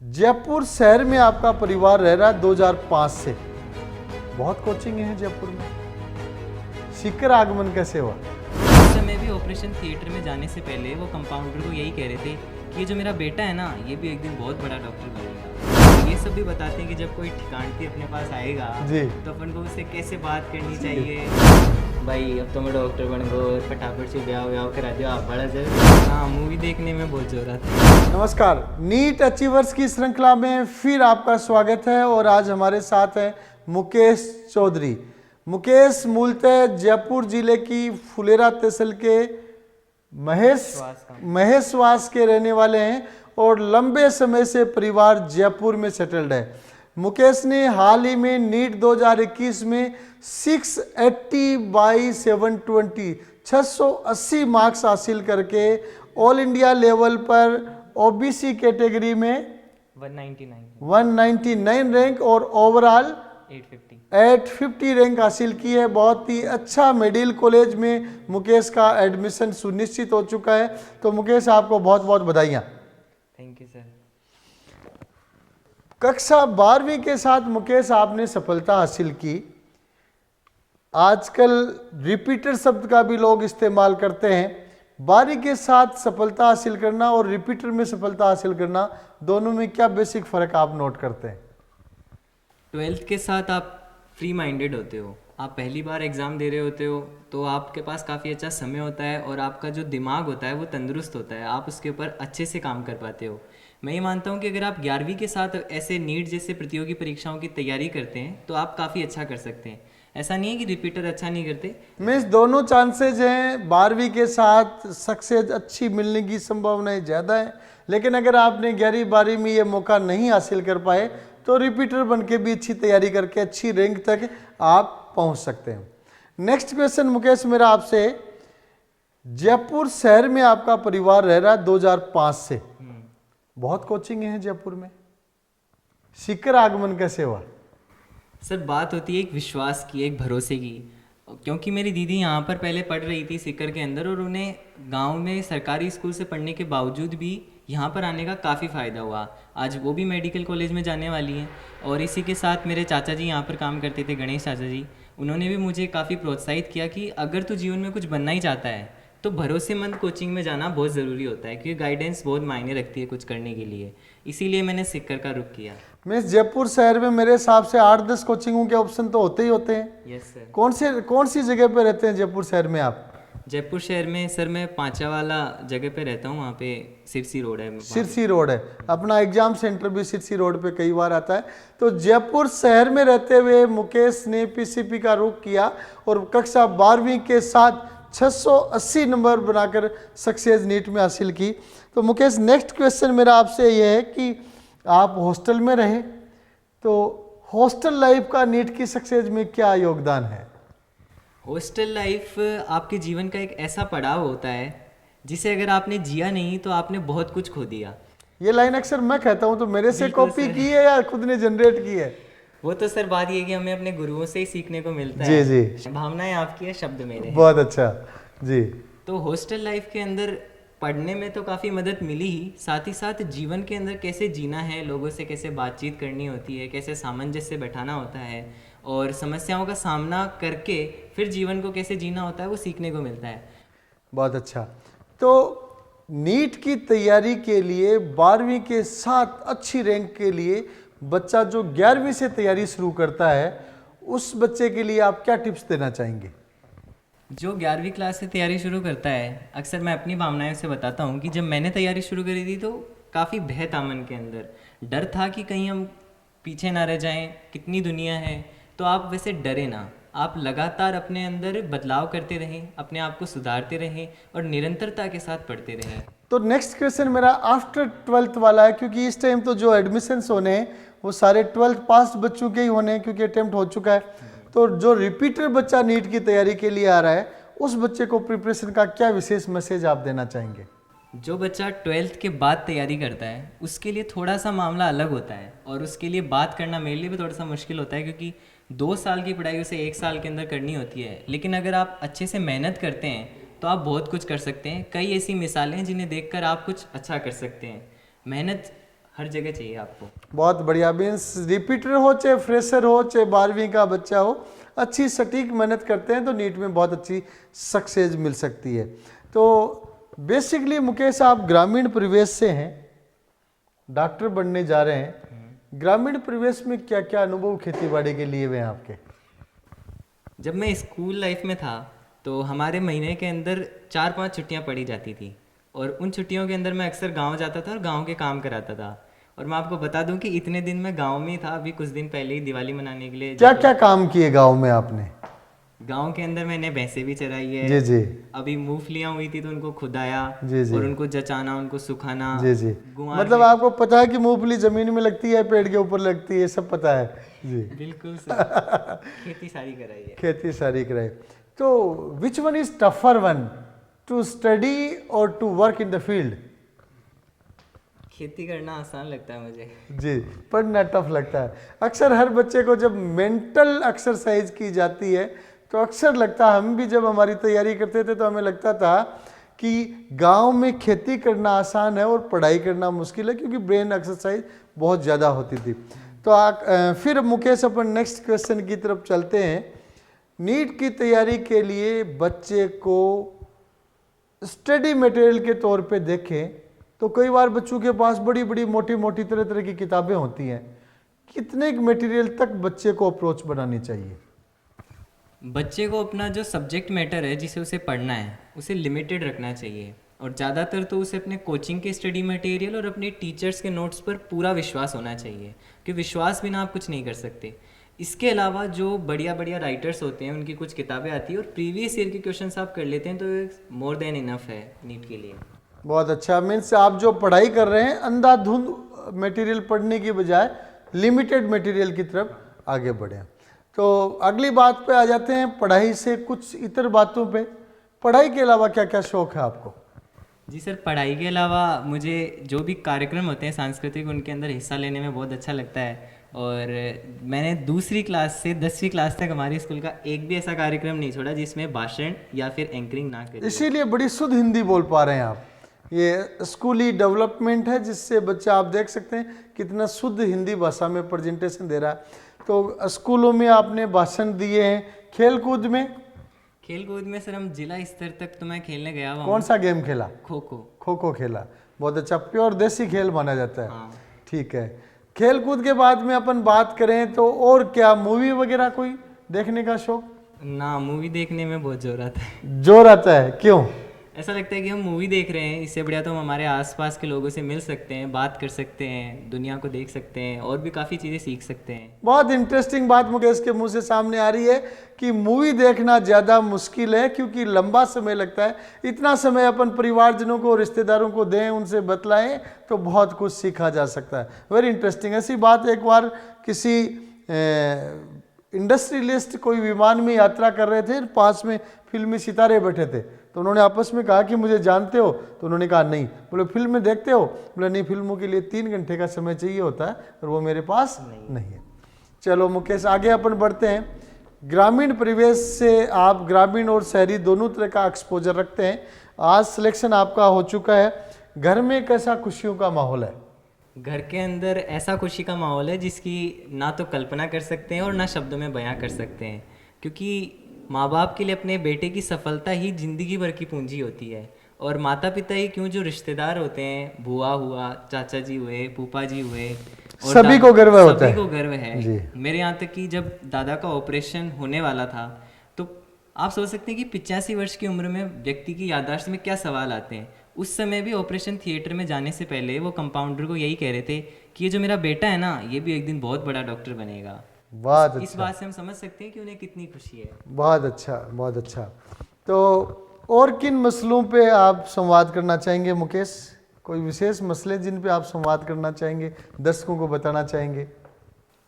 जयपुर शहर में आपका परिवार रह रहा है 2005 से। बहुत कोचिंग है जयपुर में। सीकर आगमन कैसे हुआ? उस समय भी ऑपरेशन थिएटर में जाने से पहले वो कंपाउंडर को यही कह रहे थे कि ये जो मेरा बेटा है ना, ये भी एक दिन बहुत बड़ा डॉक्टर बनेगा। ये सब भी बताते हैं कि जब कोई ठिकानती अपने पास आएगा जी। तो अपन को उससे कैसे बात करनी चाहिए। भाई अब तो मैं डॉक्टर बन गया और फटाफट से ब्याह करा दिया, आप बड़ा जरूर। हाँ, मूवी देखने में बहुत जोर आता है। नमस्कार, नीट अचीवर्स की श्रृंखला में फिर आपका स्वागत है और आज हमारे साथ हैं मुकेश चौधरी। मुकेश मूलतः जयपुर जिले की फुलेरा तहसील के महेशवास के रहने वाले हैं और लंबे समय से परिवार जयपुर में सेटल्ड है। मुकेश ने हाल ही में नीट 2021 में 680/720 680 मार्क्स हासिल करके ऑल इंडिया लेवल पर ओबीसी कैटेगरी में 199 रैंक और ओवरऑल 850 रैंक हासिल की है। बहुत ही अच्छा मेडिकल कॉलेज में मुकेश का एडमिशन सुनिश्चित हो चुका है। तो मुकेश, आपको बहुत बहुत बधाइयाँ। Thank you sir. कक्षा 12वीं के साथ मुकेश आपने सफलता हासिल की। आजकल रिपीटर शब्द का भी लोग इस्तेमाल करते हैं। 12वीं के साथ सफलता हासिल करना और रिपीटर में सफलता हासिल करना, दोनों में क्या बेसिक फ़र्क आप नोट करते हैं? 12th के साथ आप फ्री माइंडेड होते हो, आप पहली बार एग्ज़ाम दे रहे होते हो तो आपके पास काफ़ी अच्छा समय होता है और आपका जो दिमाग होता है वो तंदुरुस्त होता है, आप उसके ऊपर अच्छे से काम कर पाते हो। मैं ये मानता हूँ कि अगर आप 11वीं के साथ ऐसे नीट जैसे प्रतियोगी परीक्षाओं की तैयारी करते हैं तो आप काफ़ी अच्छा कर सकते हैं। ऐसा नहीं है कि रिपीटर अच्छा नहीं करते। मीन्स दोनों चांसेज हैं, 12वीं के साथ सक्सेस अच्छी मिलने की संभावनाएं ज़्यादा है, लेकिन अगर आपने 11वीं 12वीं में ये मौका नहीं हासिल कर पाए तो रिपीटर बन के भी अच्छी तैयारी करके अच्छी रैंक तक आप पहुंच सकते हैं। नेक्स्ट क्वेश्चन मुकेश मेरा आपसे, जयपुर शहर में आपका परिवार रह रहा है 2005 से। बहुत कोचिंग है जयपुर में। सीकर आगमन कैसे हुआ? सर, बात होती है एक विश्वास की, एक भरोसे की। क्योंकि मेरी दीदी यहाँ पर पहले पढ़ रही थी सीकर के अंदर और उन्हें गांव में सरकारी स्कूल से पढ़ने के बावजूद भी यहाँ पर आने का काफ़ी फ़ायदा हुआ। आज वो भी मेडिकल कॉलेज में जाने वाली हैं। और इसी के साथ मेरे चाचा जी यहाँ पर काम करते थे, गणेश चाचा जी, उन्होंने भी मुझे काफ़ी प्रोत्साहित किया कि अगर तू जीवन में कुछ बनना ही चाहता है तो भरोसेमंद कोचिंग में जाना बहुत ज़रूरी होता है, क्योंकि गाइडेंस बहुत मायने रखती है कुछ करने के लिए। इसीलिए मैंने सीकर का रुख किया। मीन्स जयपुर शहर में मेरे हिसाब से 8-10 कोचिंगों के ऑप्शन तो होते ही होते हैं। Yes sir. कौन सी जगह पे रहते हैं जयपुर शहर में आप? जयपुर शहर में सर मैं पांचा वाला जगह पे रहता हूँ, वहाँ पे सिरसी रोड है। सिरसी रोड है, अपना एग्जाम सेंटर भी सिरसी रोड पे कई बार आता है। तो जयपुर शहर में रहते हुए मुकेश ने पीसीपी का रुख किया और कक्षा 12वीं के साथ 680 नंबर बनाकर सक्सेस नीट में हासिल की। तो मुकेश, नेक्स्ट क्वेश्चन मेरा आपसे यह है कि आप हॉस्टल में रहे, तो हॉस्टल लाइफ का नीट की सक्सेस में क्या योगदान है? हॉस्टल लाइफ आपके जीवन का एक ऐसा पड़ाव होता है जिसे अगर आपने जिया नहीं तो आपने बहुत कुछ खो दिया। ये लाइन अक्सर मैं कहता हूँ, तो मेरे से कॉपी की है या खुद ने जनरेट की है? वो तो सर बात ये है कि हमें अपने गुरुओं से ही सीखने को मिलता जी है। जी, भावनाएं आपकी है, शब्द मेरे हैं। बहुत अच्छा जी। तो हॉस्टल लाइफ के अंदर पढ़ने में तो काफ़ी मदद मिली ही, साथ ही साथ जीवन के अंदर कैसे जीना है, लोगों से कैसे बातचीत करनी होती है, कैसे सामंजस्य बैठाना होता है और समस्याओं का सामना करके फिर जीवन को कैसे जीना होता है, वो सीखने को मिलता है। बहुत अच्छा। तो नीट की तैयारी के लिए 12वीं के साथ अच्छी रैंक के लिए बच्चा जो 11वीं से तैयारी शुरू करता है, उस बच्चे के लिए आप क्या टिप्स देना चाहेंगे? जो 11वीं क्लास से तैयारी शुरू करता है, अक्सर मैं अपनी भावनाओं से बताता हूँ कि जब मैंने तैयारी शुरू करी थी तो काफ़ी भय था मन के अंदर, डर था कि कहीं हम पीछे ना रह जाएं, कितनी दुनिया है। तो आप वैसे डरे ना, आप लगातार अपने अंदर बदलाव करते रहें, अपने आप को सुधारते रहें और निरंतरता के साथ पढ़ते रहें। तो नेक्स्ट क्वेश्चन मेरा आफ्टर 12th वाला है, क्योंकि इस टाइम तो जो एडमिशन्स होने हैं वो सारे 12th पास बच्चों के ही होने हैं, क्योंकि अटेम्प्ट हो चुका है। तो जो रिपीटर बच्चा नीट की तैयारी के लिए आ रहा है, उस बच्चे को प्रिपरेशन का क्या विशेष मैसेज आप देना चाहेंगे? जो बच्चा 12th के बाद तैयारी करता है उसके लिए थोड़ा सा मामला अलग होता है और उसके लिए बात करना मेरे लिए भी थोड़ा सा मुश्किल होता है, क्योंकि 2 साल की पढ़ाई उसे 1 साल के अंदर करनी होती है। लेकिन अगर आप अच्छे से मेहनत करते हैं तो आप बहुत कुछ कर सकते हैं। कई ऐसी मिसालें हैं जिन्हें देखकर आप कुछ अच्छा कर सकते हैं। मेहनत हर जगह चाहिए आपको। बहुत बढ़िया। मीन्स रिपीटर हो चाहे फ्रेशर हो चाहे 12वीं का बच्चा हो, अच्छी सटीक मेहनत करते हैं तो नीट में बहुत अच्छी सक्सेस मिल सकती है। तो बेसिकली मुकेश आप ग्रामीण परिवेश से हैं, डॉक्टर बनने जा रहे हैं। ग्रामीण परिवेश में क्या क्या अनुभव खेती बाड़ी के लिए हुए हैं आपके? जब मैं स्कूल लाइफ में था तो हमारे महीने के अंदर 4-5 छुट्टियां पड़ी जाती थी, और उन छुट्टियों के अंदर मैं अक्सर गांव जाता था और गांव के काम कराता था। और मैं आपको बता दूं कि इतने दिन मैं गांव में ही था। अभी कुछ दिन पहले ही दिवाली मनाने के लिए क्या क्या काम किए गांव में आपने? गांव के अंदर मैंने भैंसे भी चराई है। जी जी अभी मूंगफलियां हुई थी तो उनको खुदाया जी जी और उनको जचाना, उनको सुखाना। जी जी। गुआर मतलब भी- आपको पता है कि मूंगफली जमीन में लगती है, पेड़ के ऊपर लगती है, सब पता है जी। बिल्कुल सर। खेती सारी कराई है। खेती सारी कराई। तो which one is tougher one, to study और to work in the field? खेती करना आसान लगता है मुझे। जी, पढ़ना टफ लगता है। अक्सर हर बच्चे को जब मेंटल एक्सरसाइज की जाती है तो अक्सर लगता है, हम भी जब हमारी तैयारी करते थे तो हमें लगता था कि गांव में खेती करना आसान है और पढ़ाई करना मुश्किल है, क्योंकि ब्रेन एक्सरसाइज बहुत ज़्यादा होती थी। तो फिर मुकेश अपन नेक्स्ट क्वेश्चन की तरफ चलते हैं। नीट की तैयारी के लिए बच्चे को स्टडी मटेरियल के तौर पे देखें तो कई बार बच्चों के पास बड़ी बड़ी मोटी मोटी तरह तरह की किताबें होती हैं। कितने मटेरियल तक बच्चे को अप्रोच बनानी चाहिए? बच्चे को अपना जो सब्जेक्ट मैटर है जिसे उसे पढ़ना है उसे लिमिटेड रखना चाहिए, और ज़्यादातर तो उसे अपने कोचिंग के स्टडी मटेरियल और अपने टीचर्स के नोट्स पर पूरा विश्वास होना चाहिए, कि विश्वास बिना आप कुछ नहीं कर सकते। इसके अलावा जो बढ़िया बढ़िया राइटर्स होते हैं उनकी कुछ किताबें आती है और प्रीवियस ईयर के क्वेश्चंस आप कर लेते हैं तो मोर देन इनफ है नीट के लिए। बहुत अच्छा। मीन्स आप जो पढ़ाई कर रहे हैं अंधाधुंध मटेरियल पढ़ने की बजाय लिमिटेड मटेरियल की तरफ आगे बढ़े। तो अगली बात पे आ जाते हैं, पढ़ाई से कुछ इतर बातों पे। पढ़ाई के अलावा क्या क्या शौक है आपको? जी सर, पढ़ाई के अलावा मुझे जो भी कार्यक्रम होते हैं सांस्कृतिक उनके अंदर हिस्सा लेने में बहुत अच्छा लगता है। और मैंने 2री क्लास से 10वीं क्लास तक हमारे स्कूल का एक भी ऐसा कार्यक्रम नहीं छोड़ा जिसमें भाषण या फिर एंकरिंग ना करी। इसीलिए बड़ी शुद्ध हिंदी बोल पा रहे हैं आप। ये स्कूली डेवलपमेंट है जिससे बच्चा, आप देख सकते हैं कितना शुद्ध हिंदी भाषा में प्रेजेंटेशन दे रहा है। तो स्कूलों में आपने भाषण दिए हैं। खेल कूद में सर हम जिला स्तर तक तो मैं खेलने गया हुआ कौन सा गेम खेला? खो खो। खो खो खेला। बहुत अच्छा, प्योर देसी खेल माना जाता है। हाँ। ठीक है। खेल कूद के बाद में अपन बात करें तो और क्या, मूवी वगैरह कोई देखने का शौक? ना, मूवी देखने में बहुत जोर आता है। जोर आता है? क्यों? ऐसा लगता है कि हम मूवी देख रहे हैं, इससे बढ़िया तो हम हमारे आसपास के लोगों से मिल सकते हैं, बात कर सकते हैं, दुनिया को देख सकते हैं और भी काफ़ी चीज़ें सीख सकते हैं। बहुत इंटरेस्टिंग बात मुकेश के मुंह से सामने आ रही है कि मूवी देखना ज़्यादा मुश्किल है क्योंकि लंबा समय लगता है। इतना समय अपन परिवारजनों को, रिश्तेदारों को दें, उनसे बतलाएं तो बहुत कुछ सीखा जा सकता है। Very interesting. ऐसी बात एक बार किसी इंडस्ट्रियलिस्ट कोई विमान में यात्रा कर रहे थे, पास में फिल्मी सितारे बैठे थे, तो उन्होंने आपस में कहा कि मुझे जानते हो? तो उन्होंने कहा नहीं। बोले फिल्म में देखते हो? बोले नहीं, फिल्मों के लिए 3 घंटे का समय चाहिए होता है और वो मेरे पास नहीं है। चलो मुकेश, आगे अपन बढ़ते हैं। ग्रामीण परिवेश से आप ग्रामीण और शहरी दोनों तरह का एक्सपोजर रखते हैं। आज सिलेक्शन आपका हो चुका है। घर में कैसा खुशियों का माहौल है? घर के अंदर ऐसा खुशी का माहौल है जिसकी ना तो कल्पना कर सकते हैं और ना शब्दों में बयां कर सकते हैं, क्योंकि माँ बाप के लिए अपने बेटे की सफलता ही जिंदगी भर की पूंजी होती है। और माता पिता ही क्यों, जो रिश्तेदार होते हैं, बुआ हुआ, चाचा जी हुए, फूफा जी हुए, और सभी को गर्व होता है। सभी को गर्व है जी। मेरे यहाँ तक कि जब दादा का ऑपरेशन होने वाला था तो आप सोच सकते हैं कि 85 वर्ष की उम्र में व्यक्ति की याददाश्त में क्या सवाल आते हैं। उस समय भी ऑपरेशन थिएटर में जाने से पहले वो कंपाउंडर को यही कह रहे थे कि ये जो मेरा बेटा है ना, ये भी एक दिन बहुत बड़ा डॉक्टर बनेगा। बहुत इस अच्छा। बात से हम समझ सकते हैं कि उन्हें कितनी खुशी है। बहुत अच्छा, बहुत अच्छा। तो और किन मसलों पे आप संवाद करना चाहेंगे मुकेश? कोई विशेष मसले जिन पे आप संवाद करना चाहेंगे, दर्शकों को बताना चाहेंगे?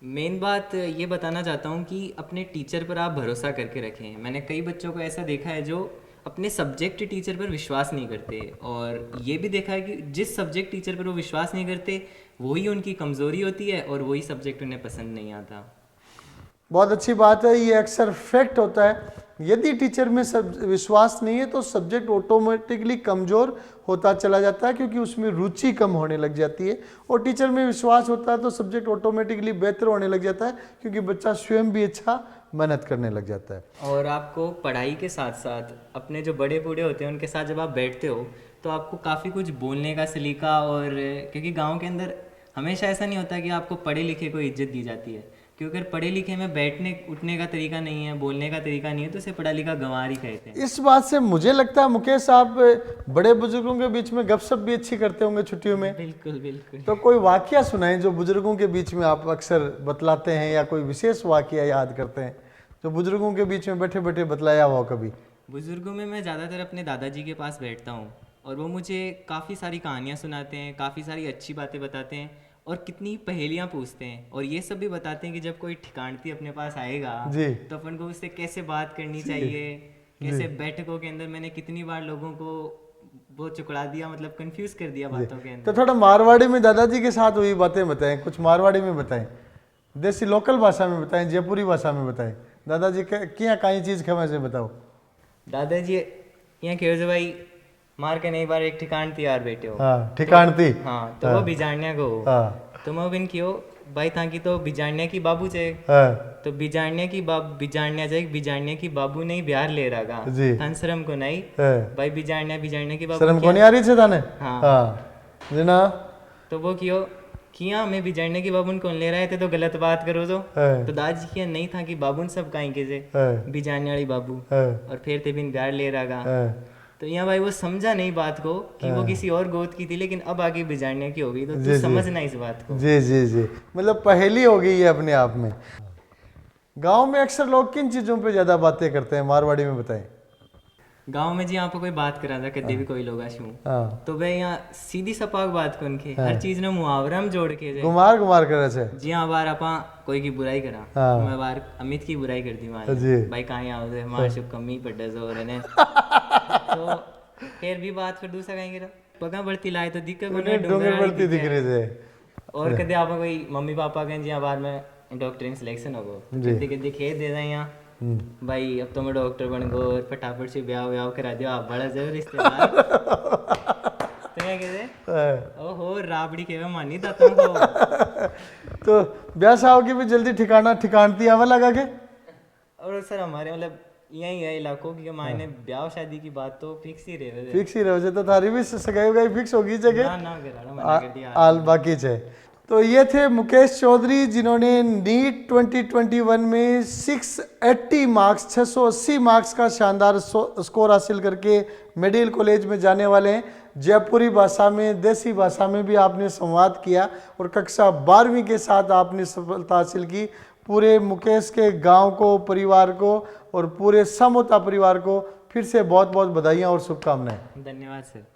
मेन बात ये बताना चाहता हूँ कि अपने टीचर पर आप भरोसा करके रखें। मैंने कई बच्चों को ऐसा देखा है जो अपने सब्जेक्ट टीचर पर विश्वास नहीं करते, और ये भी देखा है कि जिस सब्जेक्ट टीचर पर वो विश्वास नहीं करते वही उनकी कमज़ोरी होती है और वही सब्जेक्ट उन्हें पसंद नहीं आता। बहुत अच्छी बात है। ये अक्सर फैक्ट होता है, यदि टीचर में सब विश्वास नहीं है तो सब्जेक्ट ऑटोमेटिकली कमज़ोर होता चला जाता है, क्योंकि उसमें रुचि कम होने लग जाती है। और टीचर में विश्वास होता है तो सब्जेक्ट ऑटोमेटिकली बेहतर होने लग जाता है, क्योंकि बच्चा स्वयं भी अच्छा मेहनत करने लग जाता है। और आपको पढ़ाई के साथ साथ अपने जो बड़े बूढ़े होते हैं उनके साथ जब आप बैठते हो तो आपको काफ़ी कुछ बोलने का सलीका, और क्योंकि गांव के अंदर हमेशा ऐसा नहीं होता कि आपको पढ़े लिखे को इज्जत दी जाती है, क्योंकि अगर पढ़े लिखे में बैठने उठने का तरीका नहीं है, बोलने का तरीका नहीं है, तो उसे पढ़ा लिखा गंवार ही कहते हैं। इस बात से मुझे लगता है मुकेश आप बड़े बुजुर्गों के बीच में गपशप भी अच्छी करते होंगे छुट्टियों में। बिल्कुल बिल्कुल। तो कोई वाकया सुनाएं जो बुजुर्गों के बीच में आप अक्सर बतलाते हैं, या कोई विशेष वाकया याद करते हैं जो बुजुर्गों के बीच में बैठे बैठे बतलाया हो कभी। बुजुर्गों में मैं ज़्यादातर अपने दादाजी के पास बैठता हूँ और वो मुझे काफ़ी सारी कहानियाँ सुनाते हैं, काफ़ी सारी अच्छी बातें बताते हैं और कितनी पहेलियाँ पूछते हैं, और ये सब भी बताते हैं कि जब कोई ठिकानती अपने पास आएगा जी। तो अपन को उससे कैसे बात करनी चाहिए, कैसे बैठकों के अंदर मैंने कितनी बार लोगों को वो चुकड़ा दिया, मतलब कंफ्यूज कर दिया बातों के अंदर। तो थोड़ा मारवाड़ी में दादाजी के साथ हुई बातें बताएं, कुछ मारवाड़ी में बताएं, देसी लोकल भाषा में बताएं, जयपुरी भाषा में बताएं। दादाजी क्या कई चीज़ खबर से बताओ। दादाजी यहाँ कहो भाई मार के नहीं बार एक ठिकान तैयार बैठे हो। हाँ, ठिकान थी। हाँ, तो वो बिजारनिया को हो। हाँ, तो मैं बिन क्यों भाई था कि तो बिजारनिया की बाबू चे। हाँ, तो बिजारनिया की बाबू नहीं बिहार ले रहा जी। था शर्म को नहीं हाँ। भाई बिजारनिया की बाबू शर्म को नहीं आ रही थी थाने। हाँ। हाँ जी ना। तो वो क्यों किया मैं बिजारनिया की बाबू कौन ले रहे थे, तो गलत बात करो तो। हाँ। तो दादाजी किया नहीं था कि बाबू सब कहीं के से हाँ। बिजारनिया वाली बाबू, हाँ। और फिर ते बिन बिहार ले रहा। हाँ। तो यहाँ भाई वो समझा नहीं बात को कि वो किसी और गोद की थी, लेकिन अब आगे बिजारनिया की हो गई, तो जी, तू जी। समझना इस बात को। जी जी जी, मतलब पहेली हो गई है अपने आप में। गांव में अक्सर लोग किन चीज़ों पे ज़्यादा बातें करते हैं, मारवाड़ी में बताएं। गांव में जी यहाँ पर कोई बात करा था कदे भी कोई लोग आशू, हाँ, तो वह यहाँ सीधी सपाक बात को उनके हर चीज ने मुहावरा में जोड़ के गुमार गुमार करे से। जी हाँ बार आपा कोई की बुराई करा, हाँ। मैं बार अमित की बुराई कर दी जी। मारे भाई कहाँ आओ थे मार शुभ कमी पड्डे जोर ने। तो फिर भी बात फिर दूसरा कहेंगे पगा बढ़ती लाए तो दिक्कत डोंगर बढ़ती दिख रही थे। और कदे आप कोई मम्मी पापा कहें जी हाँ बार में डॉक्टरिंग सिलेक्शन हो गो कदे कदे खेत दे दें यहाँ भाई अब तो मैं डॉक्टर बन गो और फटाफट से ब्याह करा दियो, आप बड़ा जरूर रिश्तेदार। तो क्या कहते ओहो राबड़ी के मानी दाता को। तो ब्याह साहब की भी जल्दी ठिकानती आवा लगा के। और सर हमारे मतलब यही है इलाकों की मायने ब्याह शादी की बात तो फिक्स ही रहे। फिक्स ही रहे तो थारी भी सगाई उगाई फिक्स होगी जगह ना करा मना कर दिया आल बाकी छे। तो ये थे मुकेश चौधरी जिन्होंने नीट 2021 में 680 मार्क्स 680 मार्क्स का शानदार स्कोर हासिल करके मेडिकल कॉलेज में जाने वाले हैं। जयपुरी भाषा में, देसी भाषा में भी आपने संवाद किया और कक्षा 12वीं के साथ आपने सफलता हासिल की। पूरे मुकेश के गांव को, परिवार को और पूरे समोता परिवार को फिर से बहुत बहुत बधाइयाँ और शुभकामनाएं। धन्यवाद सर।